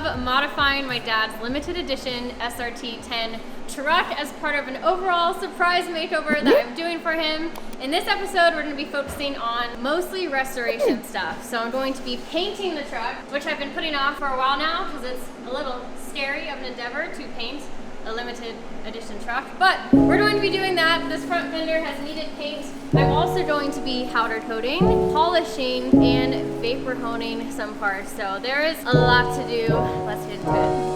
of modifying my dad's limited edition SRT-10 truck as part of an overall surprise makeover that I'm doing for him. In this episode, we're going to be focusing on mostly restoration stuff. So I'm going to be painting the truck, which I've been putting off for a while now because it's a little scary of an endeavor to paint a limited edition truck, but we're going to be doing that. This front fender has needed paint. I'm also going to be powder coating, polishing, and vapor honing some parts. So there is a lot to do. Let's get into it.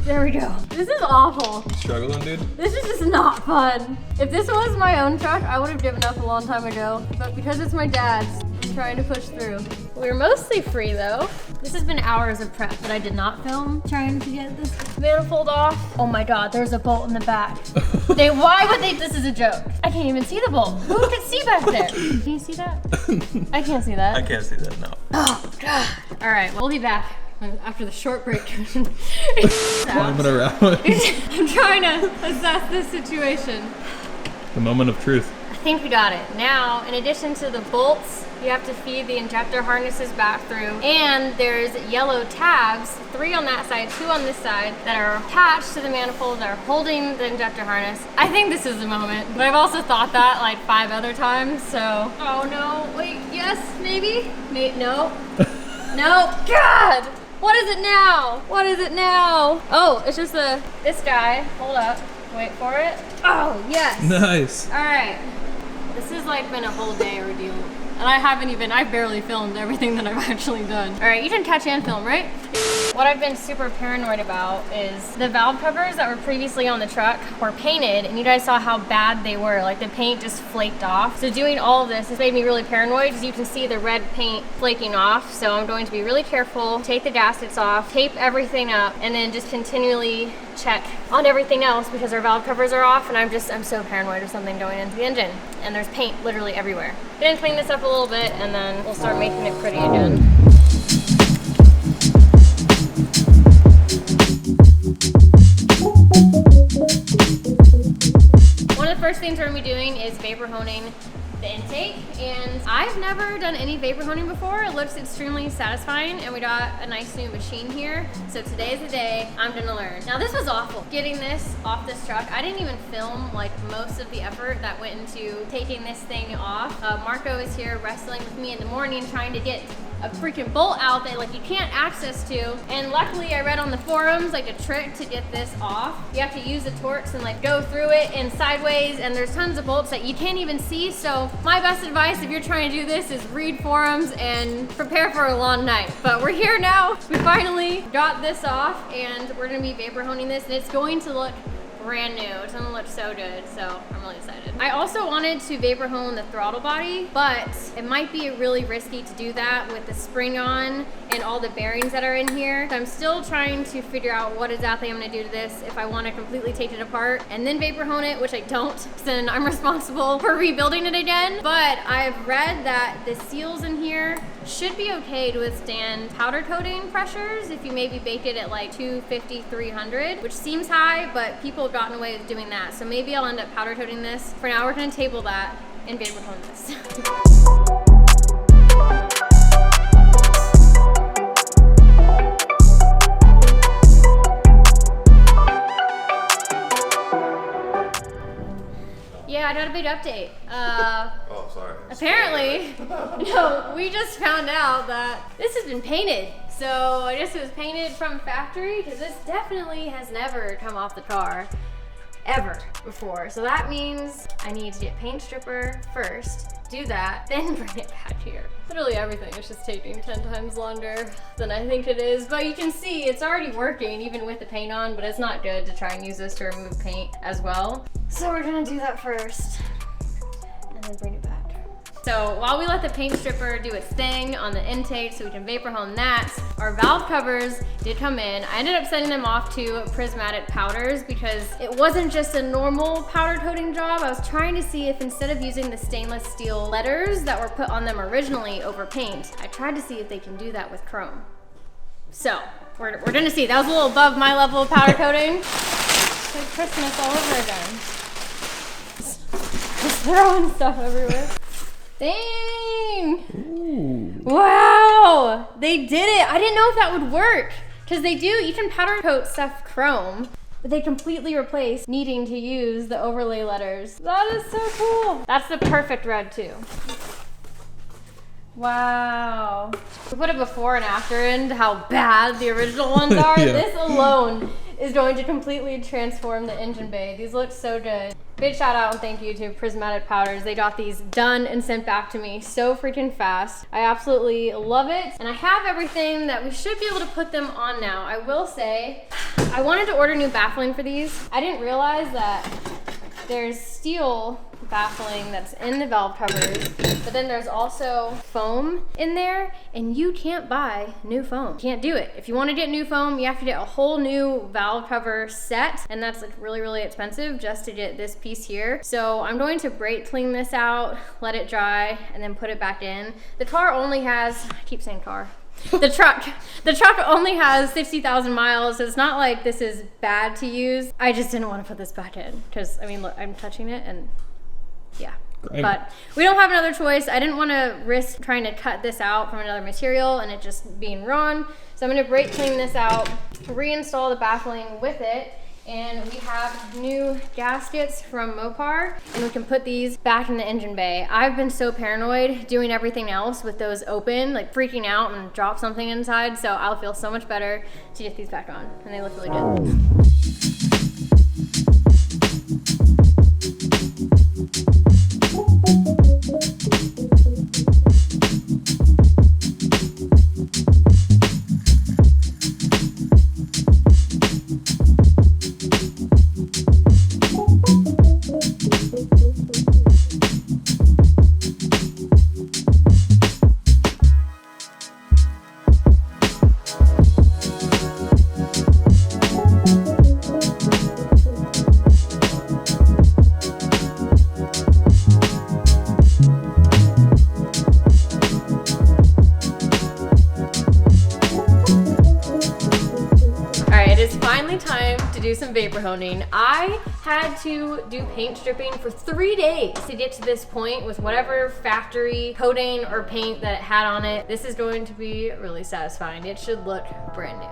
There we go. This is awful. Struggling, dude? This is just not fun. If this was my own truck, I would have given up a long time ago. But because it's my dad's, I'm trying to push through. We're mostly free though. This has been hours of prep that I did not film, trying to get this manifold off. Oh my God, there's a bolt in the back. Why would they? This is a joke. I can't even see the bolt. Who can see back there? Can you see that? I can't see that. I can't see that, no. Oh God. All right, we'll be back after the short break. Climbing around. I'm trying to assess this situation. The moment of truth. I think we got it. Now, in addition to the bolts, you have to feed the injector harnesses back through. And there's yellow tabs, 3 on that side, 2 on this side, that are attached to the manifold that are holding the injector harness. I think this is the moment, but I've also thought that like 5 other times, so. Oh no, wait, yes, maybe? No. No, God! What is it now? What is it now? Oh, it's just this guy. Hold up. Wait for it. Oh, yes. Nice. All right. This has like been a whole day ordeal. And I've barely filmed everything that I've actually done. All right, you didn't catch and film, right? What I've been super paranoid about is the valve covers that were previously on the truck were painted, and you guys saw how bad they were. Like the paint just flaked off. So doing all of this has made me really paranoid because you can see the red paint flaking off. So I'm going to be really careful, take the gaskets off, tape everything up, and then just continually check on everything else because our valve covers are off, and I'm so paranoid of something going into the engine. And there's paint literally everywhere. Gonna clean this up a little bit, and then we'll start making it pretty again. One of the first things we're gonna be doing is vapor honing the intake, and I've never done any vapor honing before. It looks extremely satisfying, and we got a nice new machine here. So today's the day I'm gonna learn. Now this was awful, getting this off this truck. I didn't even film like most of the effort that went into taking this thing off. Marco is here wrestling with me in the morning trying to get a freaking bolt out that like you can't access to, and luckily I read on the forums like a trick to get this off. You have to use the Torx and like go through it and sideways, and there's tons of bolts that you can't even see. So my best advice if you're trying to do this is read forums and prepare for a long night. But we're here now. We finally got this off, and we're gonna be vapor honing this, and it's going to look brand new. It's gonna look so good, so I'm really excited. I also wanted to vapor hone the throttle body, but it might be really risky to do that with the spring on and all the bearings that are in here. So I'm still trying to figure out what exactly I'm gonna do to this, if I wanna completely take it apart and then vapor hone it, which I don't, because then I'm responsible for rebuilding it again. But I've read that the seals in here should be okay to withstand powder coating pressures if you maybe bake it at like 250, 300, which seems high, but people have gotten away with doing that. So maybe I'll end up powder coating this. For now, we're gonna table that and vapor hone this. Yeah, I got a big update. Oh, sorry. Apparently, no, we just found out that this has been painted. So I guess it was painted from factory, because this definitely has never come off the car ever before. So that means I need to get paint stripper first, do that, then bring it back here. Literally everything is just taking 10 times longer than I think it is, but you can see it's already working even with the paint on, but it's not good to try and use this to remove paint as well. So we're gonna do that first and then bring it back. So while we let the paint stripper do its thing on the intake so we can vapor hone that, our valve covers did come in. I ended up sending them off to prismatic powders because it wasn't just a normal powder coating job. I was trying to see if instead of using the stainless steel letters that were put on them originally over paint, I tried to see if they can do that with chrome. So we're gonna see. That was a little above my level of powder coating. It's like Christmas all over again. Just throwing stuff everywhere. Dang! Ooh. Wow! They did it! I didn't know if that would work. Because they do, you can powder coat stuff chrome, but they completely replace needing to use the overlay letters. That is so cool! That's the perfect red too. Wow. We put a before and after in how bad the original ones are. Yeah. This alone is going to completely transform the engine bay. These look so good. Big shout out and thank you to Prismatic Powders. They got these done and sent back to me so freaking fast. I absolutely love it. And I have everything that we should be able to put them on now. I will say, I wanted to order new baffling for these. I didn't realize that there's steel baffling that's in the valve covers, but then there's also foam in there, and you can't buy new foam. You can't do it. If you want to get new foam, you have to get a whole new valve cover set, and that's like really expensive just to get this piece here. So I'm going to brake clean this out, let it dry, and then put it back in. The car only has, I keep saying car, the truck only has 60,000 miles, so it's not like this is bad to use. I just didn't want to put this back in because, I mean, look, I'm touching it and yeah. Great. But we don't have another choice. I didn't want to risk trying to cut this out from another material and it just being wrong. So I'm going to brake clean this out, reinstall the baffling with it, and we have new gaskets from Mopar, and we can put these back in the engine bay. I've been so paranoid doing everything else with those open, like freaking out and drop something inside, so I'll feel so much better to get these back on, and they look really good. Time to do some vapor honing. I had to do paint stripping for 3 days to get to this point with whatever factory coating or paint that it had on it. This is going to be really satisfying. It should look brand new.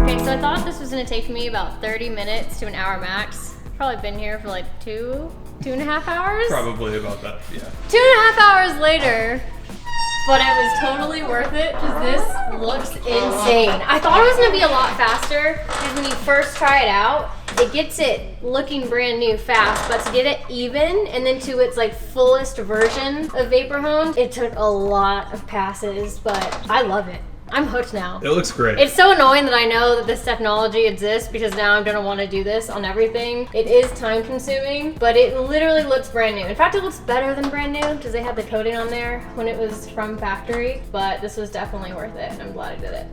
Okay, so I thought this was gonna take me about 30 minutes to an hour max. Probably been here for like 2.5 hours? Probably about that, yeah. 2.5 hours later, but it was totally worth it because this looks insane. I thought it was gonna be a lot faster because when you first try it out, it gets it looking brand new fast, but to get it even and then to its like fullest version of vapor hone, it took a lot of passes, but I love it. I'm hooked now. It looks great. It's so annoying that I know that this technology exists because now I'm gonna want to do this on everything. It is time consuming, but it literally looks brand new. In fact, it looks better than brand new because they had the coating on there when it was from factory, but this was definitely worth it and I'm glad I did it.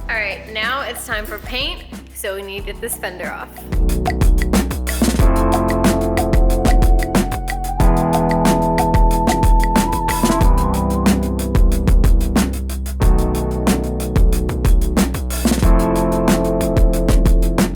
All right, now it's time for paint. So we need to get this fender off.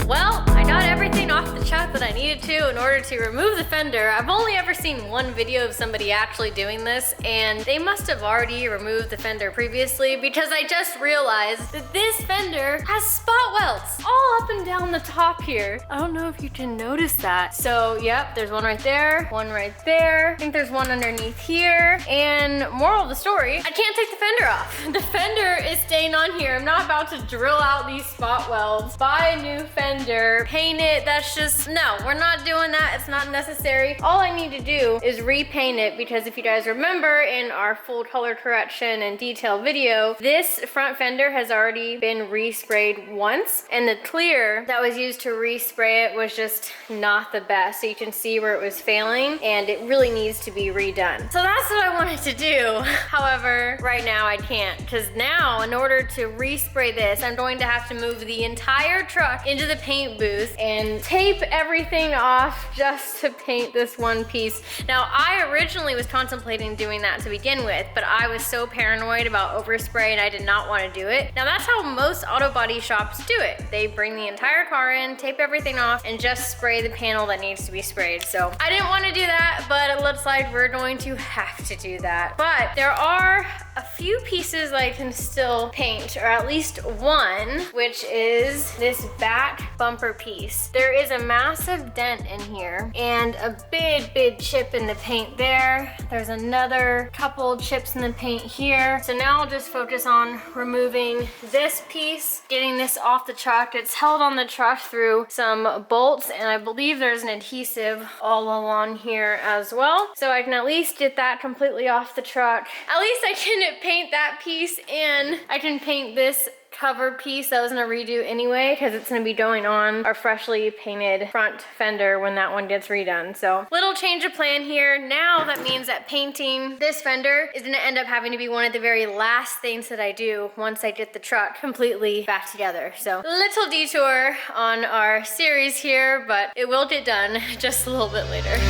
Well, I got everything off the chuck that I needed to in order to remove the fender. I've only ever seen one video of somebody actually doing this, and they must have already removed the fender previously, because I just realized that this fender has spot welds all up and down the top here. I don't know if you can notice that. So yep, there's one right there, one right there. I think there's one underneath here. And moral of the story, I can't take the fender off. The fender is staying on here. I'm not about to drill out these spot welds, buy a new fender, paint it. That's just, no, we're not doing that. It's not necessary. All I need to do is repaint it, because if you guys remember in our full color correction and detail video, this front fender has already been resprayed once, and the clear that was used to respray it was just not the best. So you can see where it was failing, and it really needs to be redone. So that's what I wanted to do. However, right now I can't, because now in order to respray this, I'm going to have to move the entire truck into the paint booth and tape everything off just to paint this one piece. Now, I originally was contemplating doing that to begin with, but I was so paranoid about overspray and I did not want to do it. Now, that's how most auto body shops do it. They bring the entire car in, tape everything off, and just spray the panel that needs to be sprayed. So I didn't want to do that, but it looks like we're going to have to do that. But there are a few pieces I can still paint, or at least one, which is this back bumper piece. There is a massive dent in here and a big chip in the paint there. There's another couple chips in the paint here. So now I'll just focus on removing this piece, getting this off the truck. It's held on the truck through some bolts, and I believe there's an adhesive all along here as well. So I can at least get that completely off the truck. At least I can paint that piece, and I can paint this cover piece that I was gonna redo anyway, because it's gonna be going on our freshly painted front fender when that one gets redone. So little change of plan here. Now that means that painting this fender is gonna end up having to be one of the very last things that I do once I get the truck completely back together. So little detour on our series here, but it will get done just a little bit later.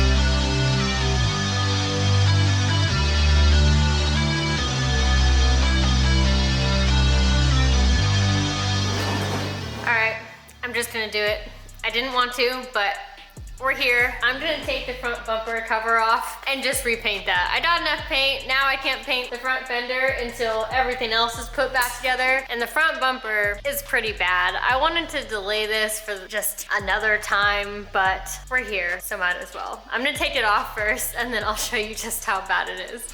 I'm just gonna do it. I didn't want to, but we're here. I'm gonna take the front bumper cover off and just repaint that. I got enough paint. Now I can't paint the front fender until everything else is put back together. And the front bumper is pretty bad. I wanted to delay this for just another time, but we're here, so might as well. I'm gonna take it off first, and then I'll show you just how bad it is.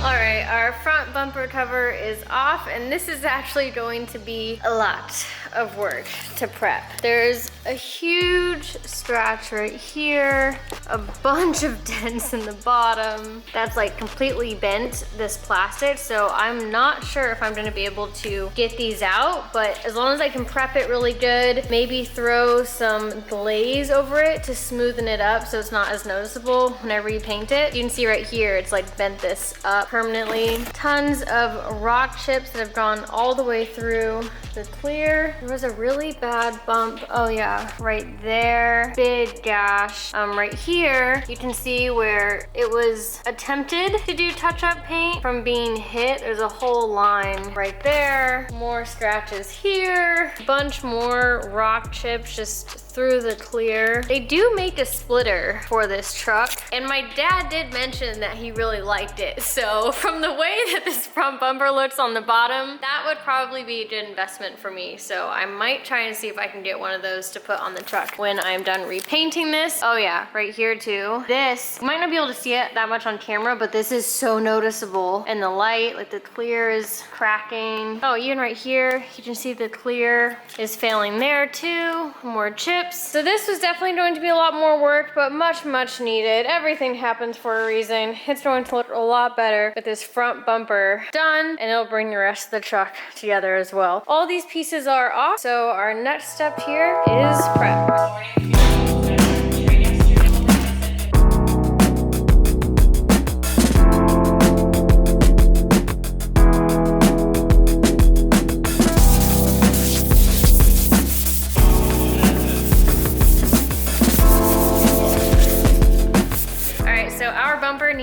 All right, our front bumper cover is off, and this is actually going to be a lot of work to prep. There's a huge scratch right here, a bunch of dents in the bottom. That's like completely bent, this plastic, so I'm not sure if I'm gonna be able to get these out, but as long as I can prep it really good, maybe throw some glaze over it to smoothen it up so it's not as noticeable when I repaint it. You can see right here, it's like bent this up permanently. Tons of rock chips that have gone all the way through the clear. There was a really bad bump. Oh yeah, right there. Big gash. Right here, you can see where it was attempted to do touch-up paint from being hit. There's a whole line right there. More scratches here. A bunch more rock chips just through the clear. They do make a splitter for this truck, and my dad did mention that he really liked it. So from the way that this front bumper looks on the bottom, that would probably be a good investment for me. So I might try and see if I can get one of those to put on the truck when I'm done repainting this. Oh yeah, right here too. This, you might not be able to see it that much on camera, but this is so noticeable in the light. Like the clear is cracking. Oh, even right here, you can see the clear is failing there too. More chips. So this was definitely going to be a lot more work, but much needed. Everything happens for a reason. It's going to look a lot better with this front bumper done, and it'll bring the rest of the truck together as well. All these pieces are off, so our next step here is prep.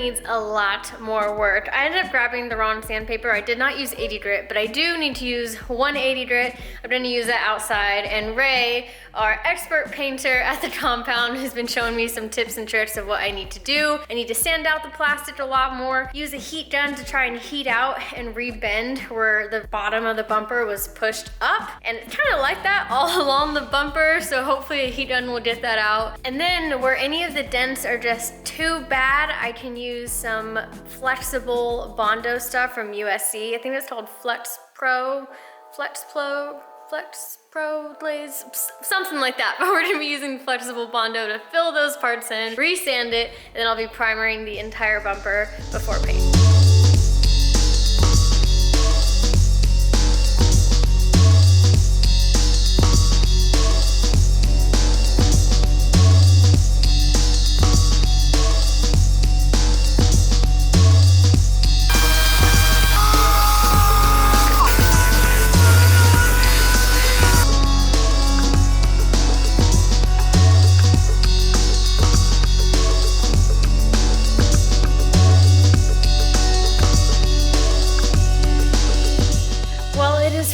needs a lot more work. I ended up grabbing the wrong sandpaper. I did not use 80 grit, but I do need to use 180 grit. I'm gonna use that outside, and Ray, our expert painter at the compound, has been showing me some tips and tricks of what I need to do. I need to sand out the plastic a lot more, use a heat gun to try and heat out and rebend where the bottom of the bumper was pushed up, and it's kind of like that all along the bumper, so hopefully a heat gun will get that out. And then where any of the dents are just too bad, I can use some flexible Bondo stuff from USC. I think it's called Flex Pro Glaze, something like that. But we're gonna be using flexible Bondo to fill those parts in, resand it, and then I'll be primering the entire bumper before paint.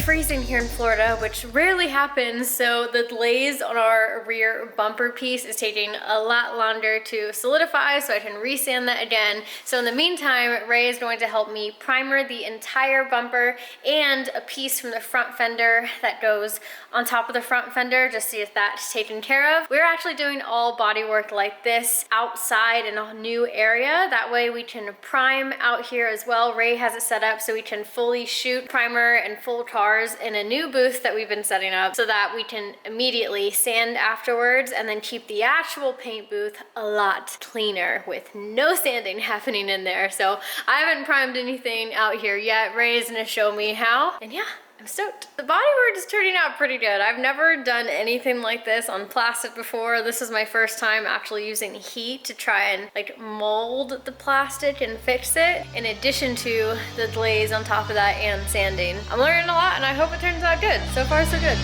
Freezing here in Florida, which rarely happens, so the glaze on our rear bumper piece is taking a lot longer to solidify, so I can resand that again. So in the meantime, Ray is going to help me primer the entire bumper and a piece from the front fender that goes on top of the front fender, just see if that's taken care of. We're actually doing all body work like this outside in a new area. That way we can prime out here as well. Ray has it set up so we can fully shoot primer and full cars in a new booth that we've been setting up so that we can immediately sand afterwards and then keep the actual paint booth a lot cleaner with no sanding happening in there. So I haven't primed anything out here yet. Ray is gonna show me how, and yeah, I'm stoked. The bodywork is turning out pretty good. I've never done anything like this on plastic before. This is my first time actually using heat to try and like mold the plastic and fix it, in addition to the glaze on top of that and sanding. I'm learning a lot and I hope it turns out good. So far, so good.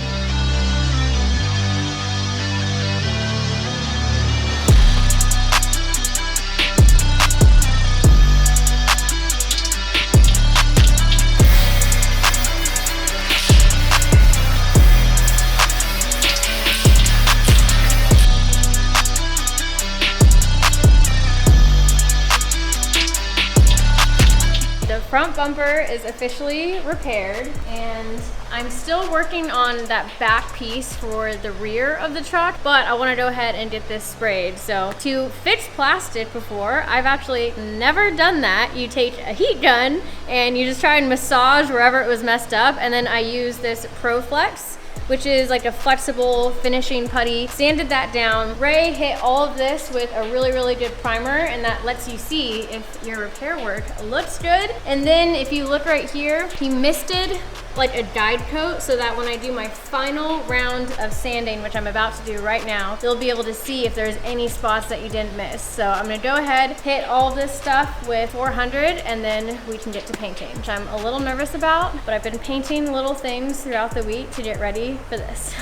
Front bumper is officially repaired, and I'm still working on that back piece for the rear of the truck, but I want to go ahead and get this sprayed. So to fix plastic before, I've actually never done that. You take a heat gun and you just try and massage wherever it was messed up, and then I use this ProFlex, which is like a flexible finishing putty. Sanded that down. Ray hit all of this with a really, really good primer, and that lets you see if your repair work looks good. And then if you look right here, he misted like a guide coat so that when I do my final round of sanding, which I'm about to do right now, you'll be able to see if there's any spots that you didn't miss. So I'm gonna go ahead, hit all this stuff with 400, and then we can get to painting, which I'm a little nervous about, but I've been painting little things throughout the week to get ready for this.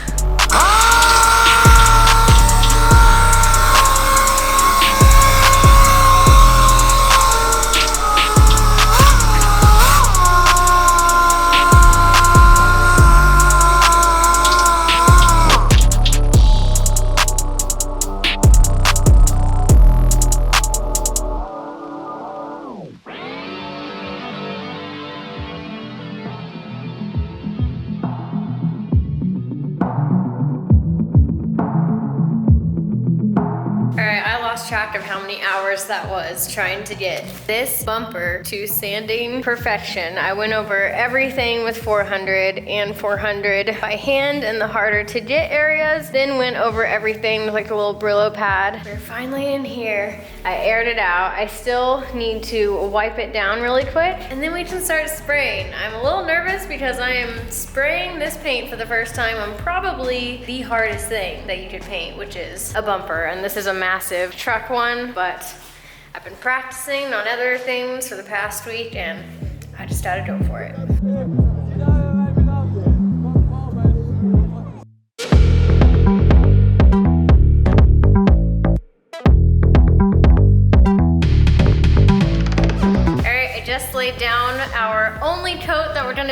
Track of how many hours that was trying to get this bumper to sanding perfection. I went over everything with 400 and 400 by hand in the harder to get areas, then went over everything with like a little Brillo pad. We're finally in here. I aired it out. I still need to wipe it down really quick, and then we can start spraying. I'm a little nervous because I am spraying this paint for the first time on probably the hardest thing that you could paint, which is a bumper. And this is a massive truck one, but I've been practicing on other things for the past week, and I just gotta go for it.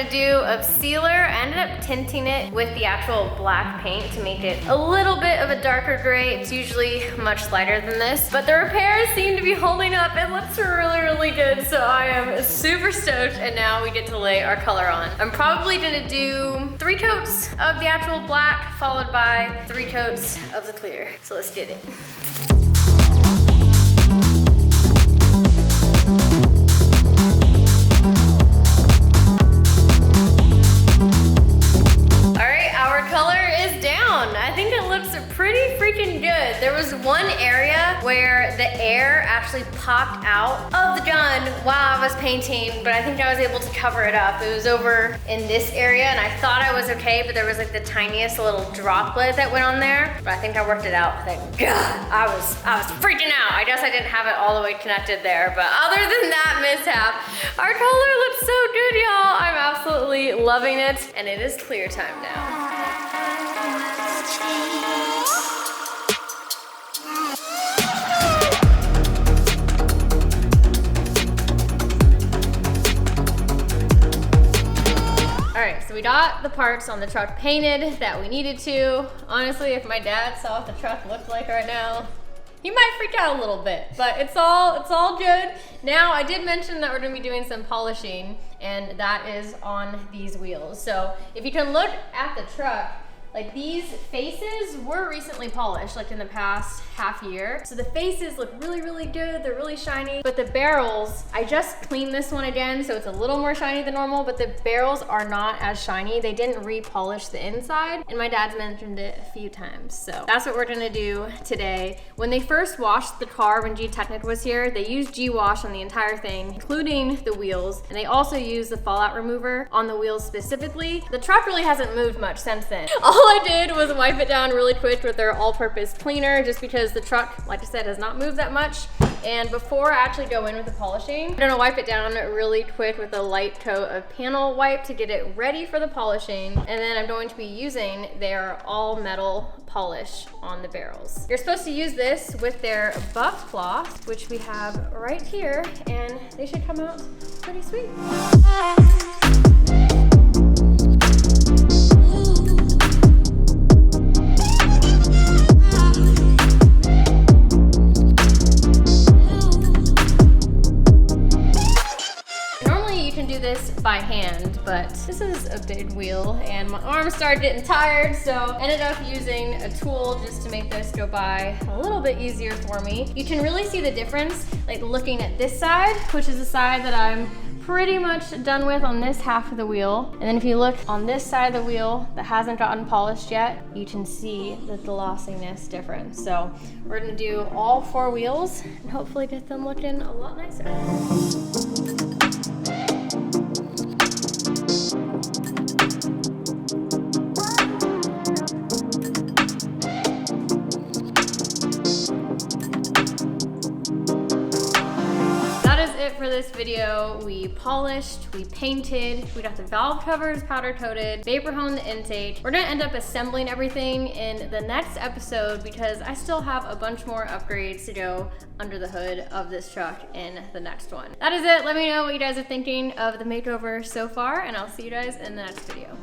gonna do of sealer. I ended up tinting it with the actual black paint to make it a little bit of a darker gray. It's usually much lighter than this, but the repairs seem to be holding up. It looks really, really good, so I am super stoked, and now we get to lay our color on. I'm probably gonna do 3 coats of the actual black, followed by 3 coats of the clear. So let's get it. Pretty freaking good. There was one area where the air actually popped out of the gun while I was painting, but I think I was able to cover it up. It was over in this area, and I thought I was okay, but there was like the tiniest little droplet that went on there, but I think I worked it out. Thank God. I was freaking out. I guess I didn't have it all the way connected there, but other than that mishap, our color looks so good, y'all. I'm absolutely loving it, and it is clear time now. Alright, so we got the parts on the truck painted that we needed to. Honestly, if my dad saw what the truck looked like right now, he might freak out a little bit, but it's all good. Now, I did mention that we're gonna be doing some polishing, and that is on these wheels. So if you can look at the truck, like these faces were recently polished, like in the past half year. So the faces look really, really good. They're really shiny. But the barrels, I just cleaned this one again, so it's a little more shiny than normal, but the barrels are not as shiny. They didn't re-polish the inside, and my dad's mentioned it a few times. So that's what we're gonna do today. When they first washed the car, when G Techniq was here, they used G-Wash on the entire thing, including the wheels, and they also used the fallout remover on the wheels specifically. The truck really hasn't moved much since then. All I did was wipe it down really quick with their all-purpose cleaner, just because the truck, like I said, has not moved that much. And before I actually go in with the polishing, I'm gonna wipe it down really quick with a light coat of panel wipe to get it ready for the polishing. And then I'm going to be using their all-metal polish on the barrels. You're supposed to use this with their buff cloth, which we have right here, and they should come out pretty sweet. This by hand, but this is a big wheel and my arms started getting tired, so ended up using a tool just to make this go by a little bit easier for me. You can really see the difference, like looking at this side, which is the side that I'm pretty much done with on this half of the wheel. And then if you look on this side of the wheel that hasn't gotten polished yet, you can see the glossiness difference. So we're gonna do all 4 wheels and hopefully get them looking a lot nicer. For this video, we polished, we painted, we got the valve covers powder coated, vapor honed the intake. We're gonna end up assembling everything in the next episode because I still have a bunch more upgrades to go under the hood of this truck in the next one. That is it. Let me know what you guys are thinking of the makeover so far, and I'll see you guys in the next video.